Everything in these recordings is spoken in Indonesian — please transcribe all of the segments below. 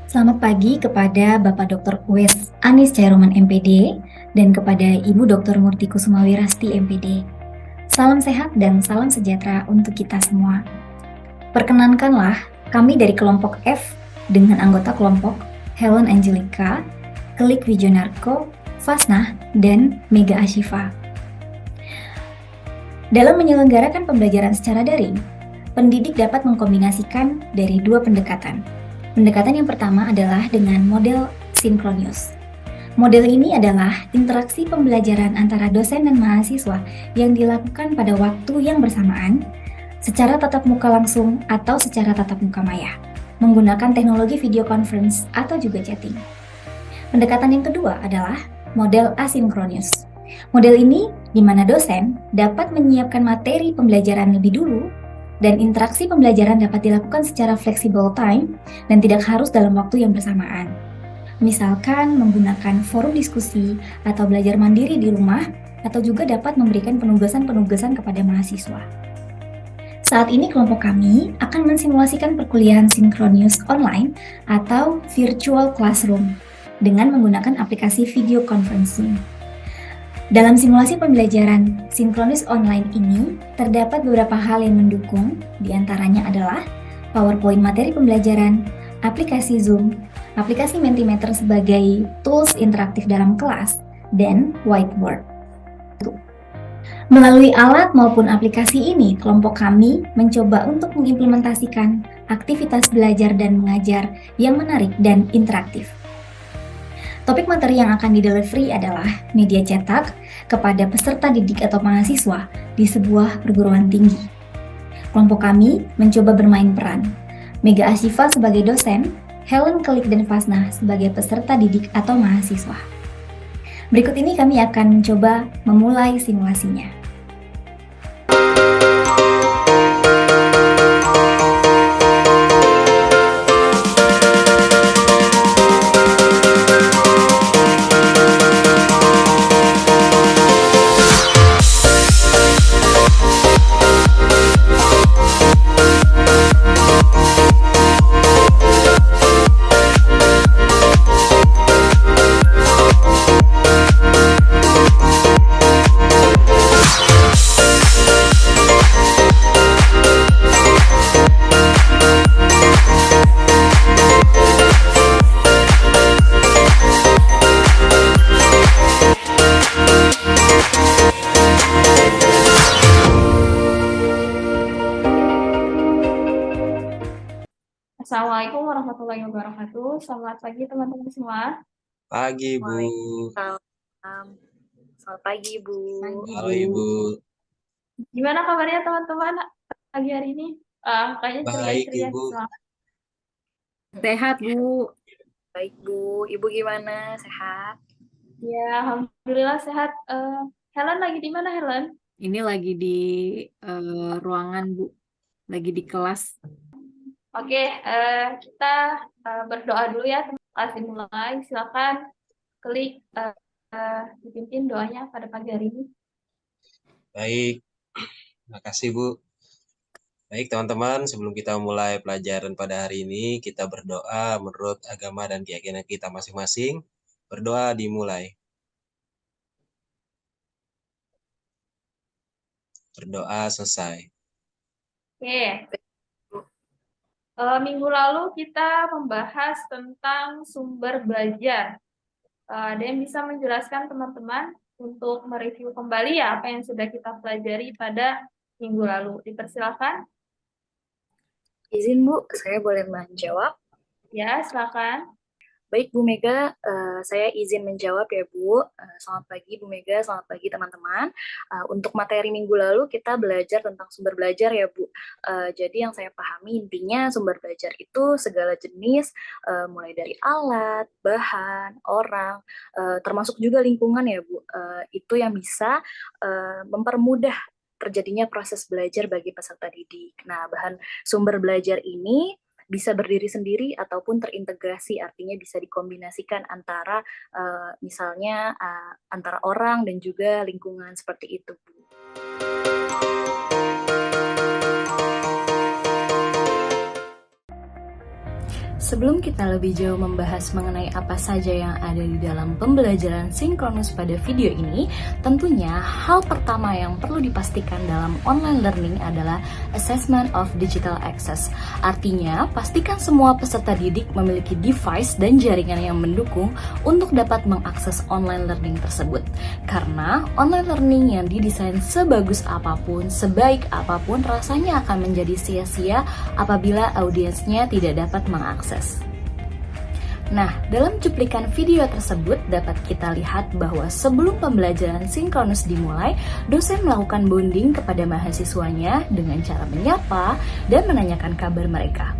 Selamat pagi kepada Bapak Dr. Uwes Anis Cairoman MPD dan kepada Ibu Dr. Murti Kusumawirasti MPD. Salam sehat dan salam sejahtera untuk kita semua. Perkenankanlah kami dari kelompok F dengan anggota kelompok Helen Angelica, Kelik Wijonarko, Fasnah, dan Mega Ashifa. Dalam menyelenggarakan pembelajaran secara daring, pendidik dapat mengkombinasikan dari dua pendekatan. Pendekatan yang pertama adalah dengan model sinkronius. Model ini adalah interaksi pembelajaran antara dosen dan mahasiswa yang dilakukan pada waktu yang bersamaan secara tatap muka langsung atau secara tatap muka maya, menggunakan teknologi video conference atau juga chatting. Pendekatan yang kedua adalah model asinkronus. Model ini di mana dosen dapat menyiapkan materi pembelajaran lebih dulu dan interaksi pembelajaran dapat dilakukan secara flexible time dan tidak harus dalam waktu yang bersamaan. Misalkan menggunakan forum diskusi atau belajar mandiri di rumah, atau juga dapat memberikan penugasan-penugasan kepada mahasiswa. Saat ini kelompok kami akan mensimulasikan perkuliahan sinkronius online atau virtual classroom dengan menggunakan aplikasi video conferencing. Dalam simulasi pembelajaran sinkronis online ini, terdapat beberapa hal yang mendukung, diantaranya adalah PowerPoint materi pembelajaran, aplikasi Zoom, aplikasi Mentimeter sebagai tools interaktif dalam kelas, dan whiteboard. Melalui alat maupun aplikasi ini, kelompok kami mencoba untuk mengimplementasikan aktivitas belajar dan mengajar yang menarik dan interaktif. Topik materi yang akan didelivery adalah media cetak kepada peserta didik atau mahasiswa di sebuah perguruan tinggi. Kelompok kami mencoba bermain peran. Mega Ashifa sebagai dosen, Helen, Kelik, dan Fasnah sebagai peserta didik atau mahasiswa. Berikut ini kami akan mencoba memulai simulasinya. Assalamualaikum warahmatullahi wabarakatuh. Selamat pagi teman-teman semua. Pagi, Bu. Waalaikumsalam. Selamat pagi, Bu. Halo, Ibu. Gimana kabarnya teman-teman pagi hari ini? Kayaknya Baik, ceria-ceria. Ibu. Sehat, Bu. Baik, Bu. Ibu gimana? Sehat? Ya, alhamdulillah sehat. Helen lagi di mana, Helen? Ini lagi di ruangan, Bu. Lagi di kelas. Oke, kita berdoa dulu ya. Kasih mulai. Silakan Klik dipimpin doanya pada pagi hari ini. Baik. Terima kasih, Bu. Baik, teman-teman, sebelum kita mulai pelajaran pada hari ini, kita berdoa menurut agama dan keyakinan kita masing-masing. Berdoa dimulai. Berdoa selesai. Oke. Minggu lalu kita membahas tentang sumber belajar. Ada yang bisa menjelaskan teman-teman untuk mereview kembali ya apa yang sudah kita pelajari pada minggu lalu. Dipersilakan. Izin, Bu, saya boleh menjawab? Ya, silakan. Baik, Bu Mega, saya izin menjawab ya, Bu. Selamat pagi, Bu Mega. Selamat pagi, teman-teman. Untuk materi minggu lalu, kita belajar tentang sumber belajar ya, Bu. Jadi yang saya pahami intinya sumber belajar itu segala jenis, mulai dari alat, bahan, orang, termasuk juga lingkungan ya, Bu. Itu yang bisa mempermudah terjadinya proses belajar bagi peserta didik. Nah, bahan sumber belajar ini bisa berdiri sendiri ataupun terintegrasi, artinya bisa dikombinasikan antara misalnya antara orang dan juga lingkungan seperti itu, Bu. Sebelum kita lebih jauh membahas mengenai apa saja yang ada di dalam pembelajaran sinkronus pada video ini, tentunya hal pertama yang perlu dipastikan dalam online learning adalah assessment of digital access. Artinya, pastikan semua peserta didik memiliki device dan jaringan yang mendukung untuk dapat mengakses online learning tersebut. Karena online learning yang didesain sebagus apapun, sebaik apapun, rasanya akan menjadi sia-sia apabila audiensnya tidak dapat mengakses. Nah, dalam cuplikan video tersebut dapat kita lihat bahwa sebelum pembelajaran sinkronus dimulai, dosen melakukan bonding kepada mahasiswanya dengan cara menyapa dan menanyakan kabar mereka.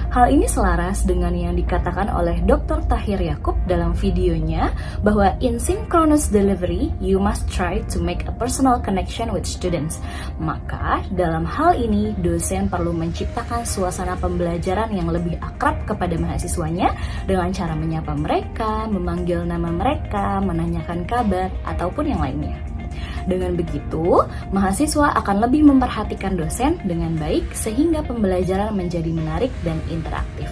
Hal ini selaras dengan yang dikatakan oleh Dr. Tahir Yakub dalam videonya bahwa in synchronous delivery, you must try to make a personal connection with students. Maka, dalam hal ini, dosen perlu menciptakan suasana pembelajaran yang lebih akrab kepada mahasiswanya dengan cara menyapa mereka, memanggil nama mereka, menanyakan kabar, ataupun yang lainnya. Dengan begitu, mahasiswa akan lebih memperhatikan dosen dengan baik sehingga pembelajaran menjadi menarik dan interaktif.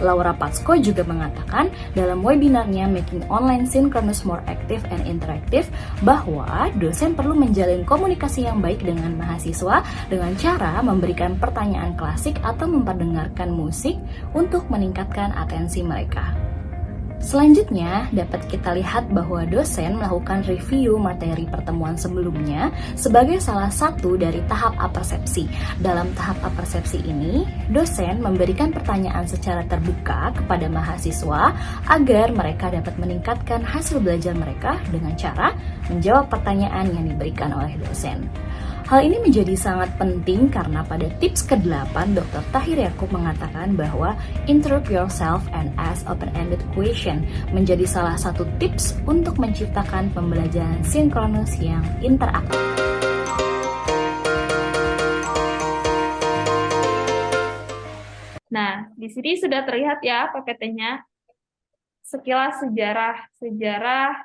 Laura Patsko juga mengatakan dalam webinarnya Making Online Synchronous More Active and Interactive bahwa dosen perlu menjalin komunikasi yang baik dengan mahasiswa dengan cara memberikan pertanyaan klasik atau memperdengarkan musik untuk meningkatkan atensi mereka. Selanjutnya, dapat kita lihat bahwa dosen melakukan review materi pertemuan sebelumnya sebagai salah satu dari tahap apersepsi. Dalam tahap apersepsi ini, dosen memberikan pertanyaan secara terbuka kepada mahasiswa agar mereka dapat meningkatkan hasil belajar mereka dengan cara menjawab pertanyaan yang diberikan oleh dosen. Hal ini menjadi sangat penting karena pada tips ke-8, Dr. Tahir Yakub mengatakan bahwa interrupt yourself and ask open-ended question menjadi salah satu tips untuk menciptakan pembelajaran sinkronus yang interaktif. Nah, di sini sudah terlihat ya PPT-nya. Sekilas sejarah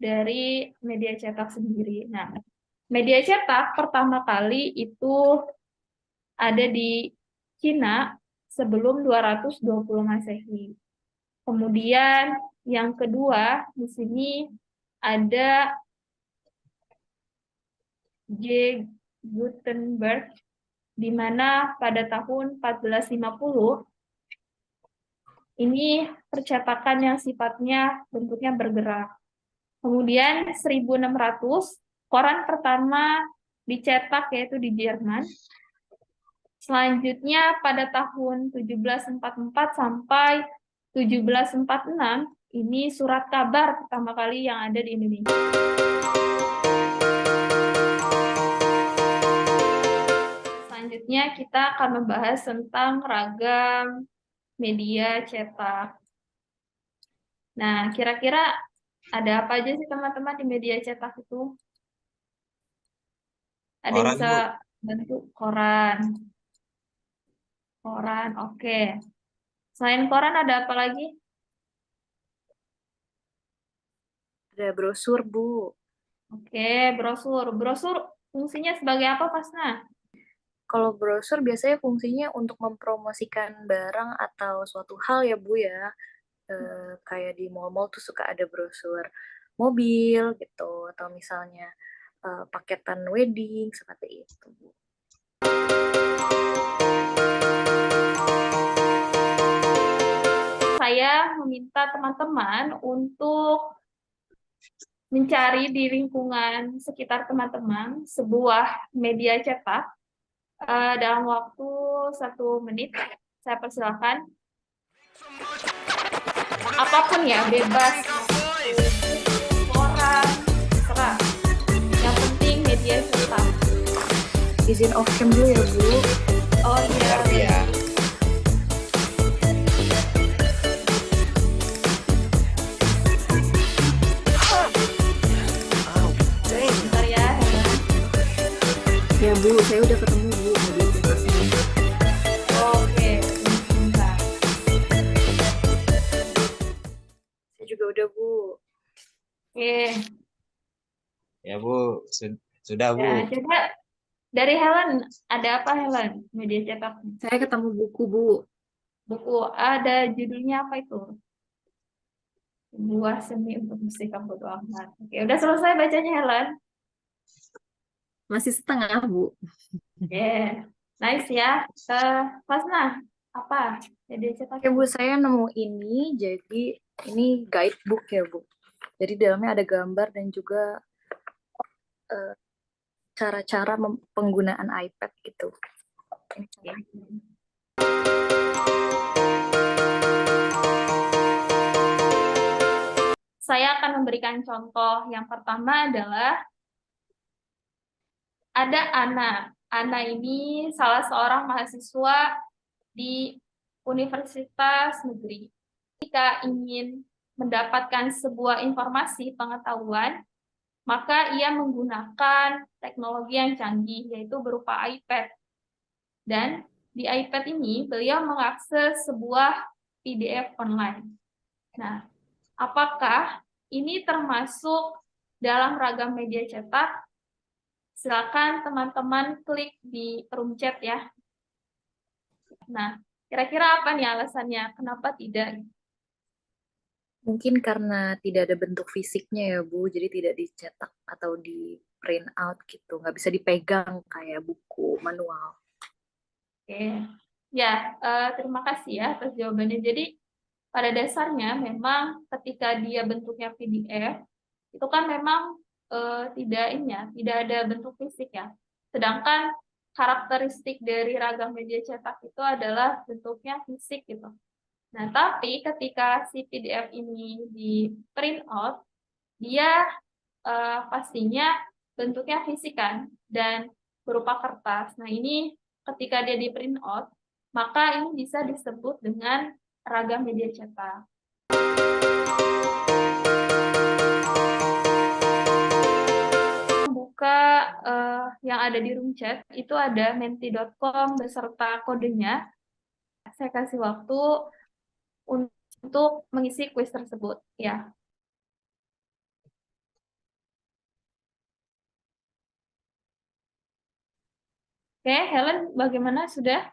dari media cetak sendiri. Nah, media cetak pertama kali itu ada di Cina sebelum 220 Masehi. Kemudian yang kedua di sini ada J. Gutenberg, di mana pada tahun 1450 ini percetakan yang sifatnya bentuknya bergerak. Kemudian 1600 koran pertama dicetak yaitu di Jerman. Selanjutnya pada tahun 1744 sampai 1746 ini surat kabar pertama kali yang ada di Indonesia. Selanjutnya kita akan membahas tentang ragam media cetak. Nah, kira-kira ada apa aja sih teman-teman di media cetak itu? Ada yang Koran, bisa Bu. bantu? Koran. Koran, oke. Selain koran ada apa lagi? Ada brosur, Bu. Oke, brosur. Brosur fungsinya sebagai apa, Fasna? Kalau brosur biasanya fungsinya untuk mempromosikan barang atau suatu hal ya, Bu ya. Kayak di mall-mall tuh suka ada brosur mobil gitu, atau misalnya paketan wedding seperti itu, Bu. Saya meminta teman-teman untuk mencari di lingkungan sekitar teman-teman sebuah media cetak dalam waktu 1 menit. Saya persilakan. Apapun ya, bebas. Koran, terserah. Yang penting media cetak. Izin off cam dulu ya, Bu. Oh iya. Ya. Bentar ya, Helen. Ya Bu, saya udah ketemu Bu media cetaknya. Oke, bentar. Saya juga udah, Bu. Oke. Ya, Bu. Sudah, Bu. Ya, coba dari Helen, ada apa Helen? Media cetak. Saya ketemu buku Bu. Buku ada judulnya apa itu? Sebuah seni untuk bersihkan bodo amat. Oke, udah selesai bacanya Helen? Masih setengah, Bu. Oke, nice ya. Fasna, apa? Jadi cetak. Oke Bu, saya nemu ini, jadi ini guidebook ya Bu. Jadi di dalamnya ada gambar dan juga cara-cara penggunaan iPad gitu. Ini contohnya. Saya akan memberikan contoh. Yang pertama adalah ada Ana. Ana ini salah seorang mahasiswa di Universitas Negeri. Jika ingin mendapatkan sebuah informasi pengetahuan, maka ia menggunakan teknologi yang canggih, yaitu berupa iPad. Dan di iPad ini, beliau mengakses sebuah PDF online. Nah, apakah ini termasuk dalam ragam media cetak? Silakan teman-teman klik di room chat ya. Nah, kira-kira apa nih alasannya? Kenapa tidak? Mungkin karena tidak ada bentuk fisiknya ya Bu, jadi tidak dicetak atau di print out gitu, nggak bisa dipegang kayak buku manual. Oke, ya terima kasih ya atas jawabannya. Jadi pada dasarnya memang ketika dia bentuknya PDF, itu kan memang tidak ada bentuk fisik ya. Sedangkan karakteristik dari ragam media cetak itu adalah bentuknya fisik gitu. Nah, tapi ketika si PDF ini di print out, dia pastinya bentuknya fisik kan, dan berupa kertas. Nah, ini ketika dia di print out, maka ini bisa disebut dengan ragam media cetak. Buka yang ada di room chat, itu ada menti.com beserta kodenya. Saya kasih waktu untuk mengisi kuis tersebut ya. Oke, Helen bagaimana, sudah?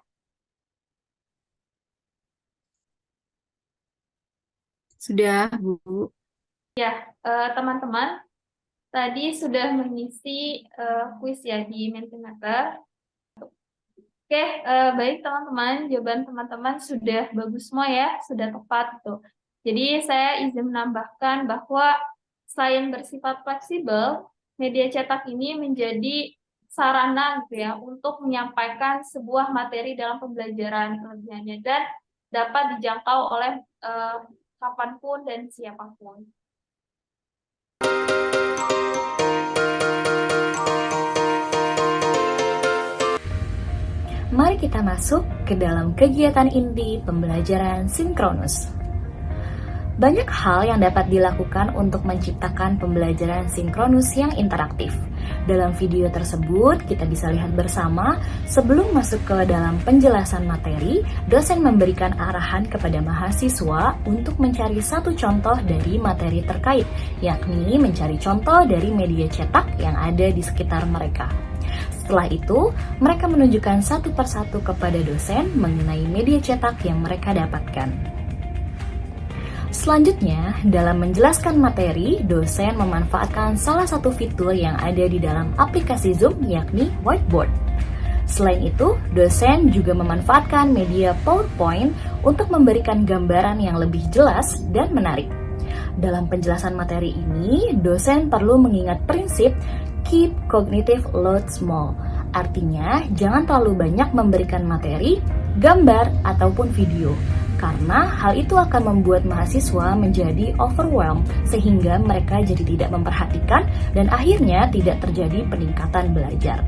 Sudah, Bu. Ya, teman-teman tadi sudah mengisi kuis ya di Mentimeter. Oke, baik teman-teman, jawaban teman-teman sudah bagus semua ya, sudah tepat tuh. Jadi saya izin menambahkan bahwa selain bersifat fleksibel, media cetak ini menjadi sarana gitu ya untuk menyampaikan sebuah materi dalam pembelajaran kelebihannya dan dapat dijangkau oleh kapanpun dan siapapun. Mari kita masuk ke dalam kegiatan inti pembelajaran sinkronus. Banyak hal yang dapat dilakukan untuk menciptakan pembelajaran sinkronus yang interaktif. Dalam video tersebut, kita bisa lihat bersama, sebelum masuk ke dalam penjelasan materi, dosen memberikan arahan kepada mahasiswa untuk mencari satu contoh dari materi terkait, yakni mencari contoh dari media cetak yang ada di sekitar mereka. Setelah itu, mereka menunjukkan satu persatu kepada dosen mengenai media cetak yang mereka dapatkan. Selanjutnya, dalam menjelaskan materi, dosen memanfaatkan salah satu fitur yang ada di dalam aplikasi Zoom, yakni whiteboard. Selain itu, dosen juga memanfaatkan media PowerPoint untuk memberikan gambaran yang lebih jelas dan menarik. Dalam penjelasan materi ini, dosen perlu mengingat prinsip keep cognitive load small. Artinya, jangan terlalu banyak memberikan materi, gambar, ataupun video. Karena hal itu akan membuat mahasiswa menjadi overwhelmed sehingga mereka jadi tidak memperhatikan dan akhirnya tidak terjadi peningkatan belajar.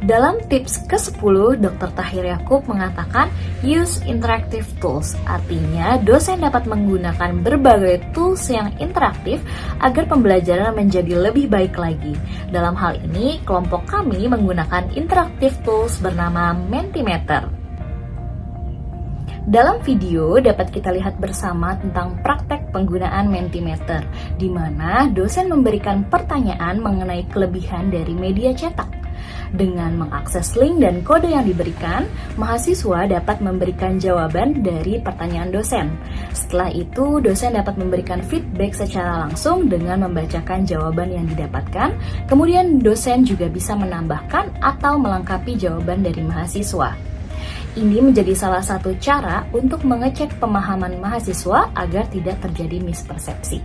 Dalam tips ke-10, Dr. Tahir Yakub mengatakan use interactive tools, artinya dosen dapat menggunakan berbagai tools yang interaktif agar pembelajaran menjadi lebih baik lagi. Dalam hal ini, kelompok kami menggunakan interactive tools bernama Mentimeter. Dalam video dapat kita lihat bersama tentang praktek penggunaan Mentimeter, di mana dosen memberikan pertanyaan mengenai kelebihan dari media cetak. Dengan mengakses link dan kode yang diberikan, mahasiswa dapat memberikan jawaban dari pertanyaan dosen. Setelah itu, dosen dapat memberikan feedback secara langsung dengan membacakan jawaban yang didapatkan. Kemudian, dosen juga bisa menambahkan atau melengkapi jawaban dari mahasiswa. Ini menjadi salah satu cara untuk mengecek pemahaman mahasiswa agar tidak terjadi mispersepsi.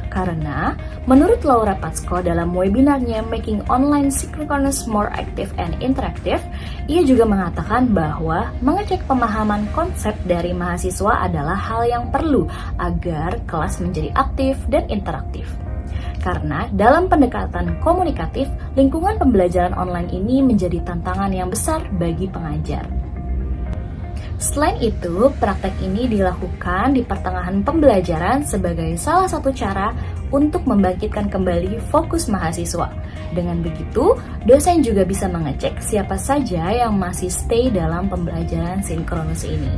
Karena, menurut Laura Patsko dalam webinarnya Making Online Synchronous More Active and Interactive, ia juga mengatakan bahwa mengecek pemahaman konsep dari mahasiswa adalah hal yang perlu agar kelas menjadi aktif dan interaktif. Karena dalam pendekatan komunikatif, lingkungan pembelajaran online ini menjadi tantangan yang besar bagi pengajar. Selain itu, praktek ini dilakukan di pertengahan pembelajaran sebagai salah satu cara untuk membangkitkan kembali fokus mahasiswa. Dengan begitu, dosen juga bisa mengecek siapa saja yang masih stay dalam pembelajaran sinkronus ini.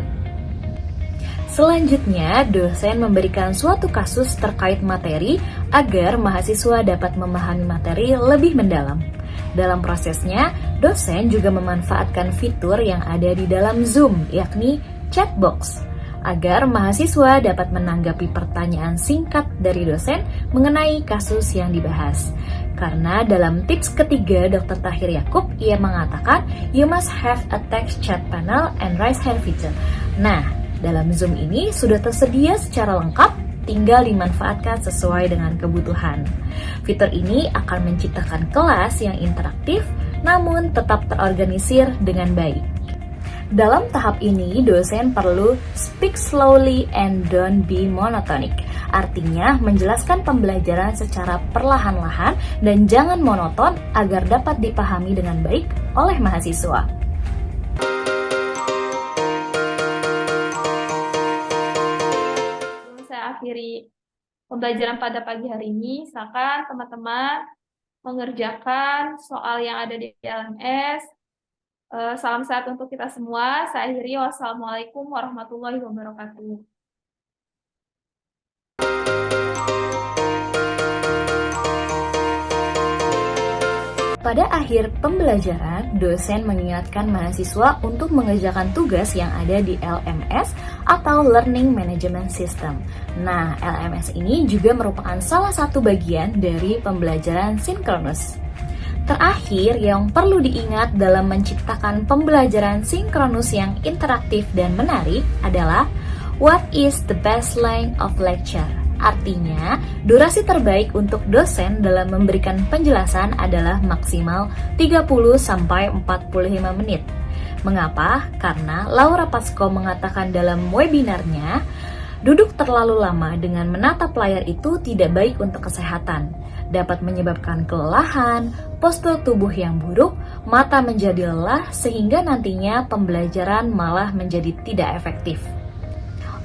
Selanjutnya, dosen memberikan suatu kasus terkait materi agar mahasiswa dapat memahami materi lebih mendalam. Dalam prosesnya, dosen juga memanfaatkan fitur yang ada di dalam Zoom, yakni chat box, agar mahasiswa dapat menanggapi pertanyaan singkat dari dosen mengenai kasus yang dibahas. Karena dalam tips ketiga Dr. Tahir Yakub, ia mengatakan, you must have a text chat panel and raise hand feature. Nah, dalam Zoom ini sudah tersedia secara lengkap, tinggal dimanfaatkan sesuai dengan kebutuhan. Fitur ini akan menciptakan kelas yang interaktif, namun tetap terorganisir dengan baik. Dalam tahap ini, dosen perlu speak slowly and don't be monotonic. Artinya, menjelaskan pembelajaran secara perlahan-lahan dan jangan monoton agar dapat dipahami dengan baik oleh mahasiswa. Akhiri pembelajaran pada pagi hari ini, silakan teman-teman mengerjakan soal yang ada di LMS. Salam sehat untuk kita semua. Saya akhiri. Wassalamualaikum warahmatullahi wabarakatuh. Pada akhir pembelajaran, dosen mengingatkan mahasiswa untuk mengerjakan tugas yang ada di LMS atau Learning Management System. Nah, LMS ini juga merupakan salah satu bagian dari pembelajaran sinkronus. Terakhir, yang perlu diingat dalam menciptakan pembelajaran sinkronus yang interaktif dan menarik adalah what is the best length of lecture? Artinya, durasi terbaik untuk dosen dalam memberikan penjelasan adalah maksimal 30-45 menit. Mengapa? Karena Laura Patsko mengatakan dalam webinarnya, duduk terlalu lama dengan menatap layar itu tidak baik untuk kesehatan. Dapat menyebabkan kelelahan, postur tubuh yang buruk, mata menjadi lelah, sehingga nantinya pembelajaran malah menjadi tidak efektif.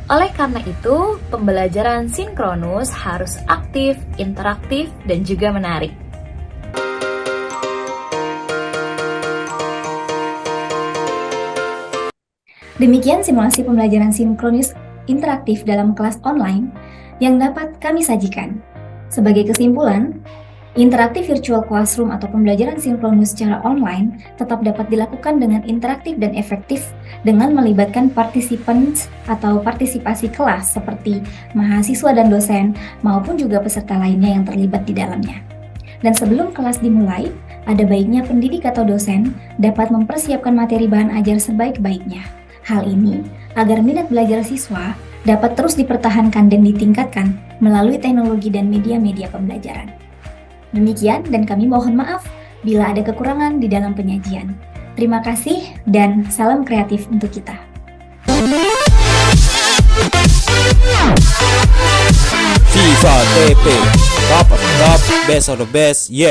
Oleh karena itu, pembelajaran sinkronus harus aktif, interaktif, dan juga menarik. Demikian simulasi pembelajaran sinkronus interaktif dalam kelas online yang dapat kami sajikan. Sebagai kesimpulan, interaktif virtual classroom atau pembelajaran sinkronus secara online tetap dapat dilakukan dengan interaktif dan efektif dengan melibatkan participants atau partisipasi kelas seperti mahasiswa dan dosen maupun juga peserta lainnya yang terlibat di dalamnya. Dan sebelum kelas dimulai, ada baiknya pendidik atau dosen dapat mempersiapkan materi bahan ajar sebaik-baiknya. Hal ini agar minat belajar siswa dapat terus dipertahankan dan ditingkatkan melalui teknologi dan media-media pembelajaran. Demikian, dan kami mohon maaf bila ada kekurangan di dalam penyajian. Terima kasih dan salam kreatif untuk kita. FIFA TP, top best of the best, yeah.